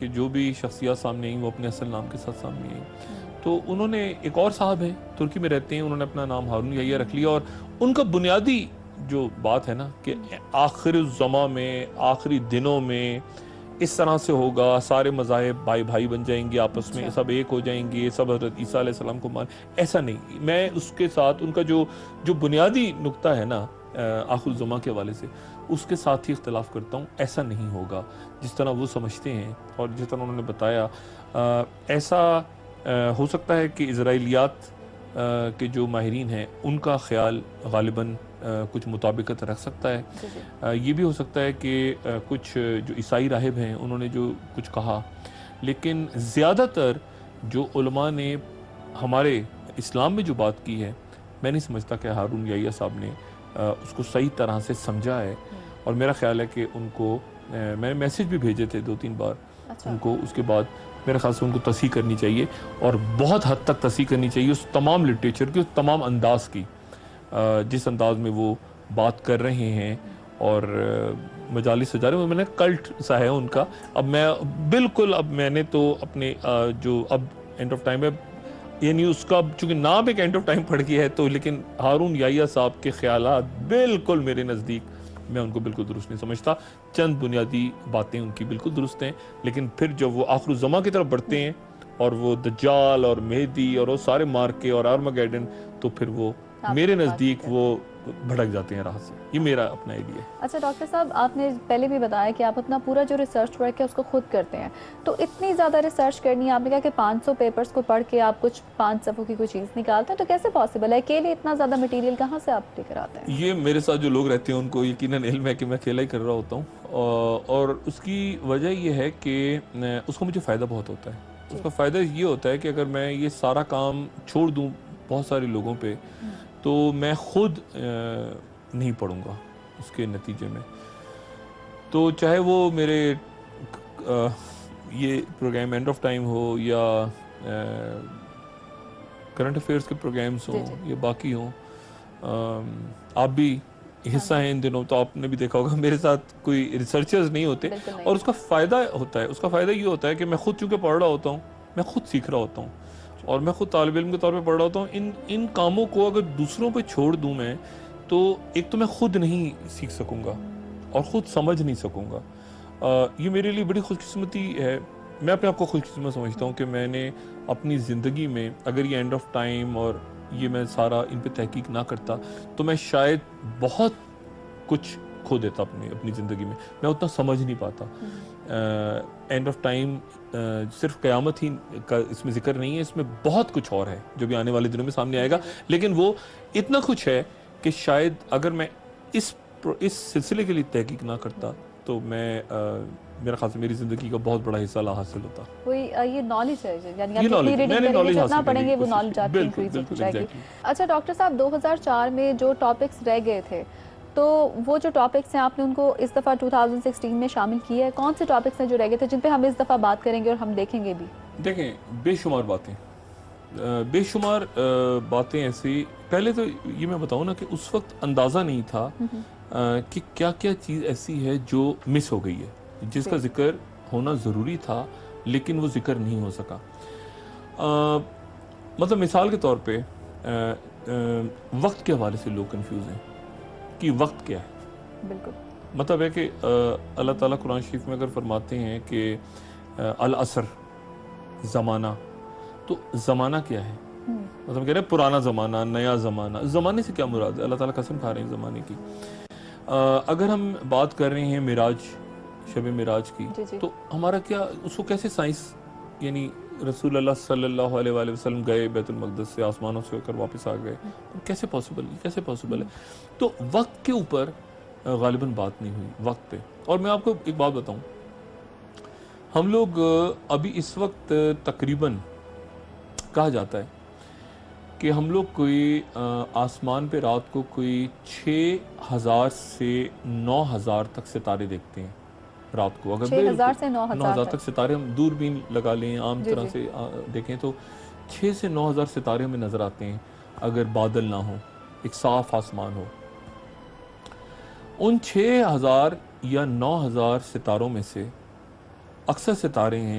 کہ جو بھی شخصیات سامنے آئیں وہ اپنے اصل نام کے ساتھ سامنے آئیں. تو انہوں نے ایک اور صاحب ہیں ترکی میں رہتے ہیں, انہوں نے اپنا نام ہارون یحییٰ رکھ لیا, اور ان کا بنیادی جو بات ہے نا کہ آخر الزماں میں, آخری دنوں میں اس طرح سے ہوگا, سارے مذاہب بھائی بھائی بن جائیں گے آپس میں, سب ایک ہو جائیں گے, سب حضرت عیسیٰ علیہ السلام کو مان. ایسا نہیں. میں اس کے ساتھ ان کا جو بنیادی نقطہ ہے نا آخر الزماں کے حوالے سے, اس کے ساتھ ہی اختلاف کرتا ہوں. ایسا نہیں ہوگا جس طرح وہ سمجھتے ہیں اور جس طرح انہوں نے بتایا. ایسا ہو سکتا ہے کہ اسرائیلیات کے جو ماہرین ہیں ان کا خیال غالباً کچھ مطابقت رکھ سکتا ہے. یہ بھی ہو سکتا ہے کہ کچھ جو عیسائی راہب ہیں انہوں نے جو کچھ کہا, لیکن زیادہ تر جو علماء نے ہمارے اسلام میں جو بات کی ہے, میں نہیں سمجھتا کہ ہارون یحییٰ صاحب نے اس کو صحیح طرح سے سمجھا ہے. اور میرا خیال ہے کہ ان کو میں نے میسیج بھی بھیجے تھے 2-3 بار ان کو, اس کے بعد میرے خیال سے ان کو تصحیح کرنی چاہیے, اور بہت حد تک تصحیح کرنی چاہیے اس تمام لٹریچر کی, اس تمام انداز کی, جس انداز میں وہ بات کر رہے ہیں. اور مجالس سجا رہے ہیں, میں نے کلٹ سا ہے ان کا. اب میں بالکل, اب میں نے تو اپنے جو اب اینڈ آف ٹائم ہے, یعنی اس کا چونکہ نام ایک اینڈ آف ٹائم پڑھ گیا ہے, تو لیکن ہارون یحییٰ صاحب کے خیالات بالکل میرے نزدیک, میں ان کو بالکل درست نہیں سمجھتا. چند بنیادی باتیں ان کی بالکل درست ہیں, لیکن پھر جب وہ آخر الزماں کی طرف بڑھتے ہیں اور وہ دجال اور مہدی اور وہ سارے مارکے اور آرمگیڈن, تو پھر وہ میرے نزدیک وہ بھڑک جاتے ہیں راہ سے. یہ میرا اپنا آئیڈیا ہے. اچھا ڈاکٹر صاحب, آپ نے پہلے بھی بتایا کہ آپ اپنا پورا جو ریسرچ ورک ہے اس کو خود کرتے ہیں, تو اتنی زیادہ ریسرچ کرنی ہے, آپ نے کہا کہ 500 پیپرز کو پڑھ کے آپ کچھ 5 صفحوں کی کوئی چیز نکالتے ہیں, تو کیسے پاسبل ہے؟ اکیلے اتنا زیادہ مٹیریل کہاں سے آپ لے کر آتے ہیں؟ یہ میرے ساتھ جو لوگ رہتے ہیں ان کو یقیناً علم ہے کہ میں اکیلا ہی کر رہا ہوتا ہوں, اور اس کی وجہ یہ ہے کہ اس کو مجھے فائدہ بہت ہوتا ہے. اس کا فائدہ یہ ہوتا ہے کہ اگر میں یہ سارا کام چھوڑ دوں بہت سارے لوگوں پہ, تو میں خود نہیں پڑھوں گا اس کے نتیجے میں. تو چاہے وہ میرے یہ پروگرام اینڈ آف ٹائم ہو, یا کرنٹ افیئرس کے پروگرامز ہوں, یا باقی ہوں, آپ بھی حصہ ہیں ان دنوں, تو آپ نے بھی دیکھا ہوگا میرے ساتھ کوئی ریسرچرز نہیں ہوتے, اور اس کا فائدہ ہوتا ہے. اس کا فائدہ یہ ہوتا ہے کہ میں خود چونکہ پڑھ رہا ہوتا ہوں, میں خود سیکھ رہا ہوتا ہوں, اور میں خود طالب علم کے طور پہ پڑھ رہا ہوتا ہوں. ان کاموں کو اگر دوسروں پہ چھوڑ دوں میں, تو ایک تو میں خود نہیں سیکھ سکوں گا اور خود سمجھ نہیں سکوں گا. یہ میرے لیے بڑی خوش قسمتی ہے. میں اپنے آپ کو خوش قسمت سمجھتا ہوں کہ میں نے اپنی زندگی میں, اگر یہ اینڈ آف ٹائم اور یہ میں سارا ان پہ تحقیق نہ کرتا, تو میں شاید بہت کچھ کھو دیتا اپنی زندگی میں. میں اتنا سمجھ نہیں پاتا. اینڈ آف ٹائم صرف قیامت ہی کا اس میں ذکر نہیں ہے, اس میں بہت کچھ اور ہے جو بھی آنے والے دنوں میں سامنے آئے گا. لیکن وہ اتنا کچھ ہے کہ شاید اگر میں اس سلسلے کے لیے تحقیق نہ کرتا, تو میں میرا خیال سے میری زندگی کا بہت بڑا حصہ لا حاصل ہوتا. کوئی یہ نالج ہے, یعنی آپ جتنی ریڈنگ کریں گے, جتنا پڑھیں گے, وہ نالج آپ کی انکریز ہوتی جائے گی. اچھا ڈاکٹر صاحب, 2004 میں جو ٹاپکس رہ گئے تھے, تو وہ جو ٹاپکس ہیں آپ نے ان کو اس دفعہ 2016 میں شامل کیا ہے. کون سے ٹاپکس ہیں جو رہ گئے تھے جن پہ ہم اس دفعہ بات کریں گے اور ہم دیکھیں گے بھی؟ دیکھیں, بے شمار باتیں, بے شمار باتیں ایسی. پہلے تو یہ میں بتاؤں نا کہ اس وقت اندازہ نہیں تھا کہ کیا کیا چیز ایسی ہے جو مس ہو گئی ہے, جس کا ذکر ہونا ضروری تھا لیکن وہ ذکر نہیں ہو سکا. مطلب مثال کے طور پہ وقت کے حوالے سے لوگ کنفیوز ہیں کہ وقت کیا ہے. بالکل. مطلب ہے کہ اللہ تعالیٰ قرآن شریف میں اگر فرماتے ہیں کہ العصر, زمانہ, تو زمانہ کیا ہے؟ مطلب کہہ رہے ہیں پرانا زمانہ, نیا زمانہ. زمانے سے کیا مراد ہے؟ اللہ تعالیٰ قسم کھا رہے ہیں زمانے کی. اگر ہم بات کر رہے ہیں معراج, شب معراج کی, تو ہمارا کیا, اس کو کیسے سائنس, یعنی رسول اللہ صلی اللہ علیہ وآلہ وسلم گئے بیت المقدس سے, آسمانوں سے ہو کر واپس آ گئے, کیسے پاسبل ہے؟ تو وقت کے اوپر غالباً بات نہیں ہوئی, وقت پہ. اور میں آپ کو ایک بات بتاؤں, ہم لوگ ابھی اس وقت تقریباً کہا جاتا ہے کہ ہم لوگ کوئی آسمان پہ رات کو کوئی 6000 سے 9000 تک ستارے دیکھتے ہیں رات کو. اگر 6000 سے 9000 تک ستارے ہم دوربین لگا لیں, عام طرح سے دیکھیں, تو 6 سے 9000 ستارے ہمیں نظر آتے ہیں اگر بادل نہ ہو, ایک صاف آسمان ہو. ان 6000 یا 9000 ستاروں میں سے اکثر ستارے ہیں